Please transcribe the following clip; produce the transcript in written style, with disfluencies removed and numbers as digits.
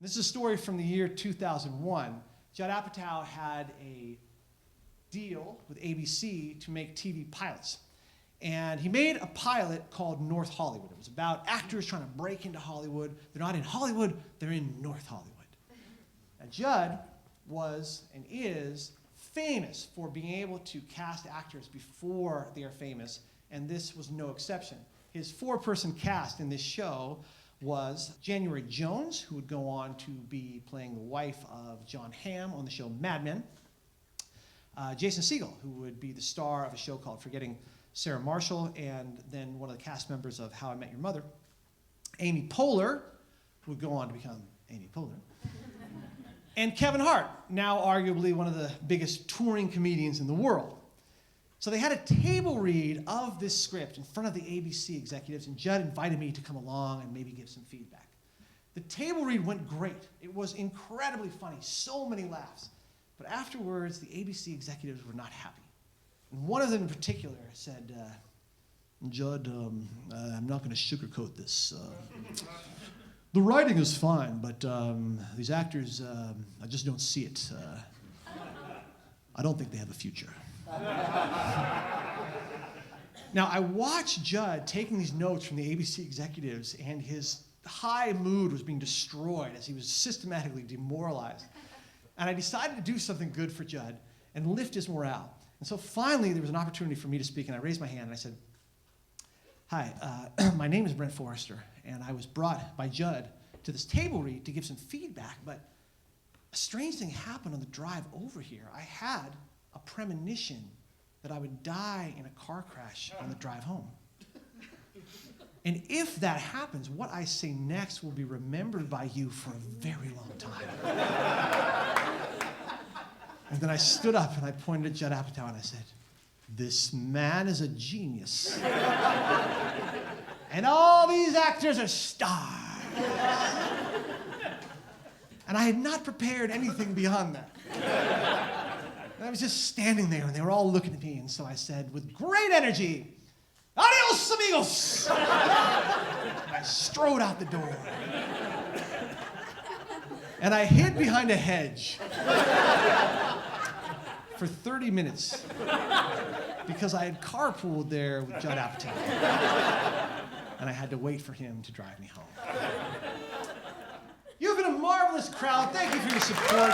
This is a story from the year 2001. Judd Apatow had a deal with ABC to make TV pilots. And he made a pilot called North Hollywood. It was about actors trying to break into Hollywood. They're not in Hollywood, they're in North Hollywood. Now, Judd was and is famous for being able to cast actors before they are famous, and this was no exception. His four-person cast in this show was January Jones, who would go on to be playing the wife of John Hamm on the show Mad Men. Jason Segel, who would be the star of a show called Forgetting Sarah Marshall, and then one of the cast members of How I Met Your Mother. Amy Poehler, who would go on to become Amy Poehler. And Kevin Hart, now arguably one of the biggest touring comedians in the world. So they had a table read of this script in front of the ABC executives, and Judd invited me to come along and maybe give some feedback. The table read went great. It was incredibly funny, so many laughs. But afterwards, the ABC executives were not happy. And one of them in particular said, Judd, I'm not going to sugarcoat this. The writing is fine, but these actors, I just don't see it. I don't think they have a future. Now, I watched Judd taking these notes from the ABC executives, and his high mood was being destroyed as he was systematically demoralized. And I decided to do something good for Judd and lift his morale. And so finally, there was an opportunity for me to speak, and I raised my hand and I said, hi, my name is Brent Forrester, and I was brought by Judd to this table read to give some feedback, but a strange thing happened on the drive over here. I had a premonition that I would die in a car crash on the drive home. And if that happens, what I say next will be remembered by you for a very long time. And then I stood up and I pointed at Judd Apatow and I said, this man is a genius. And all these actors are stars. And I had not prepared anything beyond that. And I was just standing there and they were all looking at me, and so I said with great energy, adios amigos! And I strode out the door. And I hid behind a hedge for 30 minutes because I had carpooled there with Judd Apatow. And I had to wait for him to drive me home. You've been a marvelous crowd. Thank you for your support.